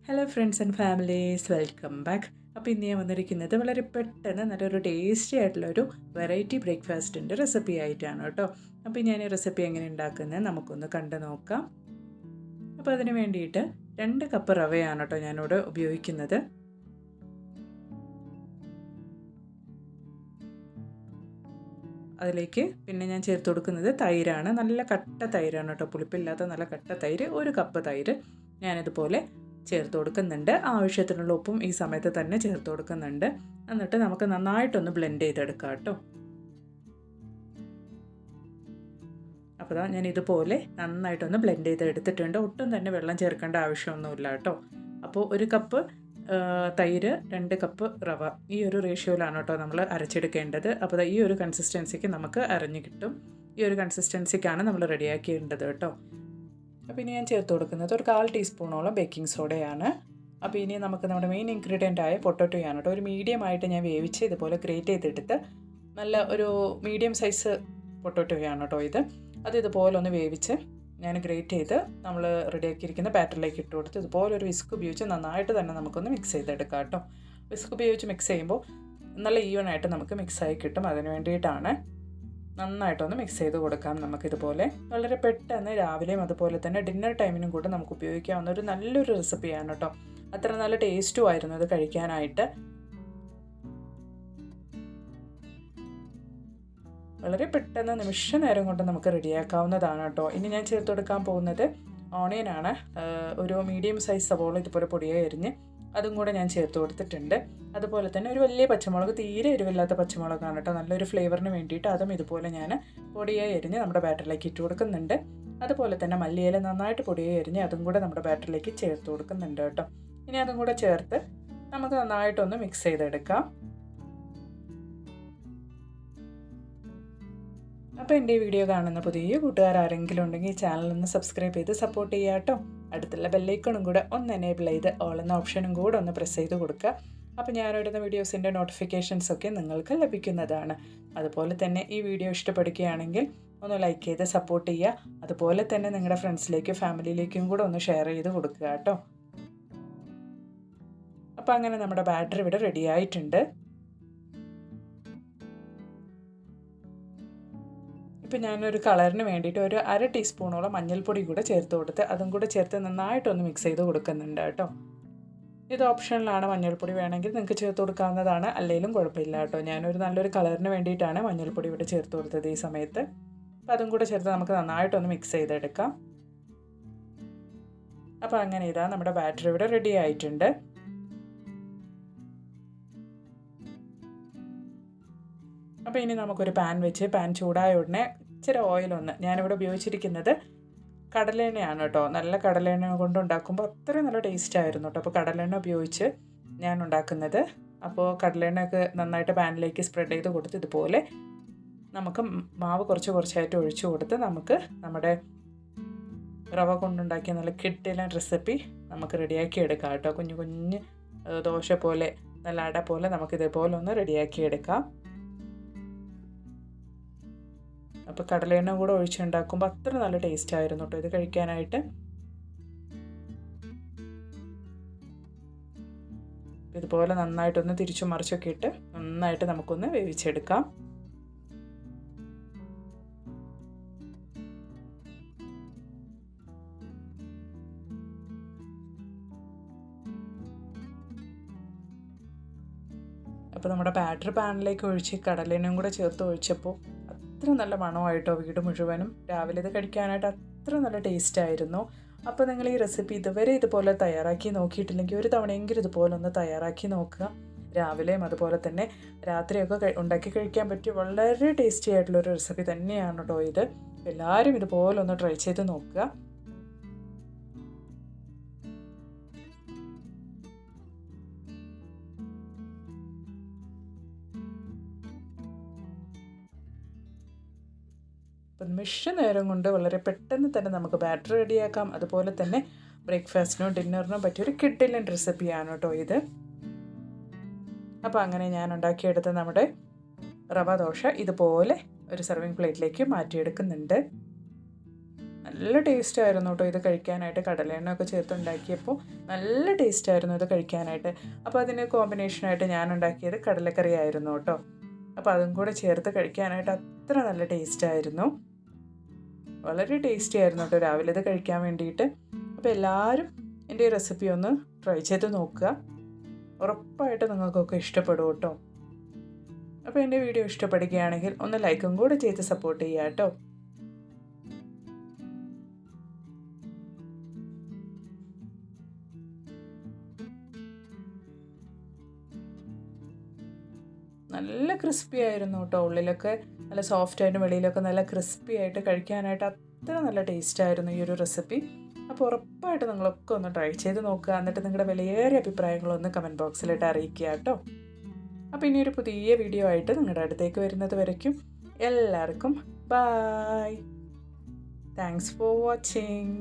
Hello friends and families, welcome back. അപ്പോൾ ഇന്ന് ഞാൻ വന്നിരിക്കുന്നത് വളരെ പെട്ടെന്ന് നല്ലൊരു ടേസ്റ്റി ആയിട്ടുള്ളൊരു വെറൈറ്റി ബ്രേക്ക്ഫാസ്റ്റിൻ്റെ റെസിപ്പി ആയിട്ടാണ് കേട്ടോ. അപ്പോൾ ഞാൻ ഈ റെസിപ്പി എങ്ങനെ ഉണ്ടാക്കുന്നത് നമുക്കൊന്ന് കണ്ടു നോക്കാം. അപ്പോൾ അതിന് വേണ്ടിയിട്ട് 2 കപ്പ് റവയാണ് കേട്ടോ ഞാനിവിടെ ഉപയോഗിക്കുന്നത്. അതിലേക്ക് പിന്നെ ഞാൻ ചേർത്ത് കൊടുക്കുന്നത് തൈരാണ്. നല്ല കട്ട തൈരാണ് കേട്ടോ, പുളിപ്പില്ലാത്ത നല്ല കട്ട തൈര്. 1 കപ്പ് തൈര് ഞാനിതുപോലെ ചേർത്ത് കൊടുക്കുന്നുണ്ട്. ആവശ്യത്തിനുള്ള ഉപ്പും ഈ സമയത്ത് തന്നെ ചേർത്ത് കൊടുക്കുന്നുണ്ട്. എന്നിട്ട് നമുക്ക് നന്നായിട്ടൊന്ന് ബ്ലെൻഡ് ചെയ്തെടുക്കാം കേട്ടോ. അപ്പോൾ ഞാൻ ഇതുപോലെ നന്നായിട്ടൊന്ന് ബ്ലെൻഡ് ചെയ്തെടുത്തിട്ടുണ്ട്. ഒട്ടും തന്നെ വെള്ളം ചേർക്കേണ്ട ആവശ്യമൊന്നുമില്ല കേട്ടോ. അപ്പോൾ 1 കപ്പ് തൈര്, 2 കപ്പ് റവ, ഈ ഒരു റേഷ്യോയിലാണ് കേട്ടോ നമ്മൾ അരച്ചെടുക്കേണ്ടത്. അപ്പോൾ ഈ ഒരു കൺസിസ്റ്റൻസിക്ക് നമുക്ക് അരഞ്ഞ് കിട്ടും. ഈ ഒരു കൺസിസ്റ്റൻസിക്കാണ് നമ്മൾ റെഡിയാക്കേണ്ടത് കേട്ടോ. അപ്പോൾ ഇനി ഞാൻ ചേർത്ത് കൊടുക്കുന്നത് ഒരു 1/4 ടീസ്പൂണോളം ബേക്കിംഗ് സോഡയാണ്. അപ്പോൾ ഇനി നമുക്ക് നമ്മുടെ മെയിൻ ഇൻഗ്രീഡിയൻ്റ് ആയ പൊട്ടറ്റോയാണ് കേട്ടോ. ഒരു മീഡിയം ആയിട്ട് ഞാൻ വേവിച്ച് ഇതുപോലെ ഗ്രേറ്റ് ചെയ്തെടുത്ത് നല്ല ഒരു മീഡിയം സൈസ് പൊട്ടറ്റോയാണ് കേട്ടോ ഇത്. അത് ഇതുപോലെ ഒന്ന് വേവിച്ച് ഞാൻ ഗ്രേറ്റ് ചെയ്ത് നമ്മൾ റെഡിയാക്കിയിരിക്കുന്ന ബാറ്ററിലേക്ക് ഇട്ട് കൊടുത്ത് ഇതുപോലെ ഒരു വിസ്ക് ഉപയോഗിച്ച് നന്നായിട്ട് തന്നെ നമുക്കൊന്ന് മിക്സ് ചെയ്തെടുക്കാം കേട്ടോ. വിസ്ക് ഉപയോഗിച്ച് മിക്സ് ചെയ്യുമ്പോൾ നല്ല ഈവൺ ആയിട്ട് നമുക്ക് മിക്സായി കിട്ടും. അതിന് വേണ്ടിയിട്ടാണ്. നന്നായിട്ടൊന്ന് മിക്സ് ചെയ്ത് കൊടുക്കാം നമുക്കിതുപോലെ. വളരെ പെട്ടെന്ന് രാവിലെയും അതുപോലെ തന്നെ ഡിന്നർ ടൈമിനും കൂടെ നമുക്ക് ഉപയോഗിക്കാവുന്ന ഒരു നല്ലൊരു റെസിപ്പിയാണ് കേട്ടോ. അത്ര നല്ല ടേസ്റ്റും ആയിരുന്നു ഇത് കഴിക്കാനായിട്ട്. വളരെ പെട്ടെന്ന് നിമിഷ നേരം കൊണ്ട് നമുക്ക് റെഡിയാക്കാവുന്നതാണ് കേട്ടോ. ഇനി ഞാൻ ചേർത്ത് കൊടുക്കാൻ പോകുന്നത് ഓണിയനാണ്. ഒരു മീഡിയം സൈസ് സവോള ഇതുപോലെ പൊടിയായി അരിഞ്ഞ് അതും കൂടെ ഞാൻ ചേർത്ത് കൊടുത്തിട്ടുണ്ട്. അതുപോലെ തന്നെ ഒരു വലിയ പച്ചമുളക്, തീരെ എരിവില്ലാത്ത പച്ചമുളകാണ് കേട്ടോ, നല്ലൊരു ഫ്ലേവറിന് വേണ്ടിയിട്ട്. അതും ഇതുപോലെ ഞാൻ പൊടിയായി അരിഞ്ഞ് നമ്മുടെ ബാറ്ററിലേക്ക് ഇട്ട് കൊടുക്കുന്നുണ്ട്. അതുപോലെ തന്നെ മല്ലിയില നന്നായിട്ട് പൊടിയായി അരിഞ്ഞ് അതും കൂടെ നമ്മുടെ ബാറ്ററിലേക്ക് ചേർത്ത് കൊടുക്കുന്നുണ്ട് കേട്ടോ. ഇനി അതും കൂടെ ചേർത്ത് നമുക്ക് നന്നായിട്ടൊന്ന് മിക്സ് ചെയ്തെടുക്കാം. അപ്പോൾ എൻ്റെ ഈ വീഡിയോ കാണുന്ന പുതിയ കൂട്ടുകാർ ആരെങ്കിലും ഉണ്ടെങ്കിൽ ഈ ചാനലൊന്ന് സബ്സ്ക്രൈബ് ചെയ്ത് സപ്പോർട്ട് ചെയ്യുക കേട്ടോ. അടുത്തുള്ള ബെല്ലൈക്കണും കൂടെ ഒന്ന് എനേബിൾ ചെയ്ത് ഓൾ എന്ന ഓപ്ഷനും കൂടെ ഒന്ന് പ്രസ് ചെയ്ത് കൊടുക്കുക. അപ്പോൾ ഞാനിടുന്ന വീഡിയോസിൻ്റെ നോട്ടിഫിക്കേഷൻസൊക്കെ നിങ്ങൾക്ക് ലഭിക്കുന്നതാണ്. അതുപോലെ തന്നെ ഈ വീഡിയോ ഇഷ്ടപ്പെടുകയാണെങ്കിൽ ഒന്ന് ലൈക്ക് ചെയ്ത് സപ്പോർട്ട് ചെയ്യുക. അതുപോലെ തന്നെ നിങ്ങളുടെ ഫ്രണ്ട്സിലേക്കും ഫാമിലിയിലേക്കും കൂടെ ഒന്ന് ഷെയർ ചെയ്ത് കൊടുക്കുക കേട്ടോ. അപ്പോൾ അങ്ങനെ നമ്മുടെ ബാറ്റർ ഇവിടെ റെഡി ആയിട്ടുണ്ട്. ഇപ്പോൾ ഞാനൊരു കളറിന് വേണ്ടിയിട്ട് ഒരു 1/2 ടീസ്പൂണോളം മഞ്ഞൾപ്പൊടി കൂടെ ചേർത്ത് കൊടുത്ത് അതും കൂടെ ചേർത്ത് നന്നായിട്ടൊന്ന് മിക്സ് ചെയ്ത് കൊടുക്കുന്നുണ്ട് കേട്ടോ. ഇത് ഓപ്ഷനിലാണ്. മഞ്ഞൾപ്പൊടി വേണമെങ്കിൽ നിങ്ങൾക്ക് ചേർത്ത് കൊടുക്കാവുന്നതാണ്, അല്ലെങ്കിലും കുഴപ്പമില്ല കേട്ടോ. ഞാനൊരു നല്ലൊരു കളറിന് വേണ്ടിയിട്ടാണ് മഞ്ഞൾപ്പൊടി ഇവിടെ ചേർത്ത് കൊടുത്തത് ഈ സമയത്ത്. അപ്പോൾ അതും കൂടെ ചേർത്ത് നമുക്ക് നന്നായിട്ടൊന്ന് മിക്സ് ചെയ്തെടുക്കാം. അപ്പോൾ അങ്ങനെ ഇതാ നമ്മുടെ ബാറ്റർ ഇവിടെ റെഡി ആയിട്ടുണ്ട്. അപ്പോൾ ഇനി നമുക്കൊരു പാൻ വെച്ച് പാൻ ചൂടായ ഉടനെ ഇച്ചിരി ഓയിലൊന്ന്, ഞാനിവിടെ ഉപയോഗിച്ചിരിക്കുന്നത് കടലെണ്ണയാണ് കേട്ടോ. നല്ല കടലെണ്ണ കൊണ്ട് ഉണ്ടാക്കുമ്പോൾ അത്രയും നല്ല ടേസ്റ്റ് ആയിരുന്നു കേട്ടോ. അപ്പോൾ കടലെണ്ണ ഉപയോഗിച്ച് ഞാൻ ഉണ്ടാക്കുന്നത്. അപ്പോൾ കടലെണ്ണയൊക്കെ നന്നായിട്ട് പാനിലേക്ക് സ്പ്രെഡ് ചെയ്ത് കൊടുത്ത് ഇതുപോലെ നമുക്ക് മാവ് കുറച്ചായിട്ട് ഒഴിച്ചു കൊടുത്ത് നമുക്ക് നമ്മുടെ റവ കൊണ്ടുണ്ടാക്കിയ നല്ല കിടിലൻ റെസിപ്പി നമുക്ക് റെഡിയാക്കി എടുക്കാം കേട്ടോ. കുഞ്ഞു കുഞ്ഞ് ദോശ പോലെ, നല്ല അട പോലെ നമുക്ക് ഇതേപോലെ ഒന്ന് റെഡിയാക്കി എടുക്കാം. അപ്പോൾ കടലെണ്ണ കൂടെ ഒഴിച്ചുണ്ടാക്കുമ്പോൾ അത്ര നല്ല ടേസ്റ്റ് ആയിരുന്നു കേട്ടോ ഇത് കഴിക്കാനായിട്ട്. ഇതുപോലെ നന്നായിട്ടൊന്ന് തിരിച്ചും മറിച്ചൊക്കെ ഇട്ട് നന്നായിട്ട് നമുക്കൊന്ന് വേവിച്ചെടുക്കാം. അപ്പോൾ നമ്മുടെ ബാറ്റർ പാനിലേക്ക് ഒഴിച്ച് കടലെണ്ണയും കൂടെ ചേർത്ത് ഒഴിച്ചപ്പോൾ അത്ര നല്ല മണമായിട്ടോ വീട് മുഴുവനും. രാവിലെ ഇത് കഴിക്കാനായിട്ട് അത്ര നല്ല ടേസ്റ്റ് ആയിരുന്നു. അപ്പോൾ നിങ്ങൾ ഈ റെസിപ്പി ഇതുവരെ ഇതുപോലെ തയ്യാറാക്കി നോക്കിയിട്ടില്ലെങ്കിൽ ഒരു തവണയെങ്കിലും ഇതുപോലെ ഒന്ന് തയ്യാറാക്കി നോക്കുക. രാവിലെയും അതുപോലെ തന്നെ രാത്രിയൊക്കെ ഉണ്ടാക്കി കഴിക്കാൻ പറ്റിയ വളരെ ടേസ്റ്റി ആയിട്ടുള്ളൊരു റെസിപ്പി തന്നെയാണ് കേട്ടോ ഇത്. എല്ലാവരും ഇതുപോലെ ഒന്ന് ട്രൈ ചെയ്ത് നോക്കുക. അപ്പം നിമിഷ നേരം കൊണ്ട് വളരെ പെട്ടെന്ന് തന്നെ നമുക്ക് ബാറ്റർ റെഡിയാക്കാം. അതുപോലെ തന്നെ ബ്രേക്ക്ഫാസ്റ്റിനോ ഡിന്നറിനോ പറ്റിയൊരു കിടിലൻ റെസിപ്പിയാണ് കേട്ടോ ഇത്. അപ്പോൾ അങ്ങനെ ഞാൻ ഉണ്ടാക്കിയെടുത്ത നമ്മുടെ റവ ദോശ ഇതുപോലെ ഒരു സർവിങ് പ്ലേറ്റിലേക്ക് മാറ്റിയെടുക്കുന്നുണ്ട്. നല്ല ടേസ്റ്റായിരുന്നു കേട്ടോ ഇത് കഴിക്കാനായിട്ട്. കടലെണ്ണയൊക്കെ ചേർത്തുണ്ടാക്കിയപ്പോൾ നല്ല ടേസ്റ്റായിരുന്നു ഇത് കഴിക്കാനായിട്ട്. അപ്പോൾ അതിന് കോമ്പിനേഷനായിട്ട് ഞാൻ ഉണ്ടാക്കിയത് കടലക്കറി ആയിരുന്നു കേട്ടോ. അപ്പോൾ അതും കൂടെ ചേർത്ത് കഴിക്കാനായിട്ട് അത്ര നല്ല ടേസ്റ്റായിരുന്നു. വളരെ ടേസ്റ്റി ആയിരുന്നു കേട്ടോ രാവിലെ ഇത് കഴിക്കാൻ വേണ്ടിയിട്ട്. അപ്പോൾ എല്ലാവരും എൻ്റെ ഈ റെസിപ്പി ഒന്ന് ട്രൈ ചെയ്ത് നോക്കുക. ഉറപ്പായിട്ട് നിങ്ങൾക്കൊക്കെ ഇഷ്ടപ്പെടും കേട്ടോ. അപ്പോൾ എൻ്റെ വീഡിയോ ഇഷ്ടപ്പെടുകയാണെങ്കിൽ ഒന്ന് ലൈക്കും കൂടെ ചെയ്ത് സപ്പോർട്ട് ചെയ്യുക കേട്ടോ. നല്ല ക്രിസ്പി ആയിരുന്നു കേട്ടോ. ഉള്ളിലൊക്കെ നല്ല സോഫ്റ്റ് ആയിട്ട് വെളിയിലൊക്കെ നല്ല ക്രിസ്പി ആയിട്ട് കഴിക്കാനായിട്ട് അത്ര നല്ല ടേസ്റ്റ് ആയിരുന്നു ഈ ഒരു റെസിപ്പി. അപ്പോൾ ഉറപ്പായിട്ട് നിങ്ങളൊക്കെ ഒന്ന് ട്രൈ ചെയ്ത് നോക്കുക. എന്നിട്ട് നിങ്ങളുടെ വിലയേറിയ അഭിപ്രായങ്ങളൊന്ന് കമൻറ്റ് ബോക്സിലിട്ട് അറിയിക്കുക കേട്ടോ. അപ്പോൾ ഇനി ഒരു പുതിയ വീഡിയോ ആയിട്ട് നിങ്ങളുടെ അടുത്തേക്ക് വരുന്നത് വരയ്ക്കും എല്ലാവർക്കും ബായ്. Thanks for watching.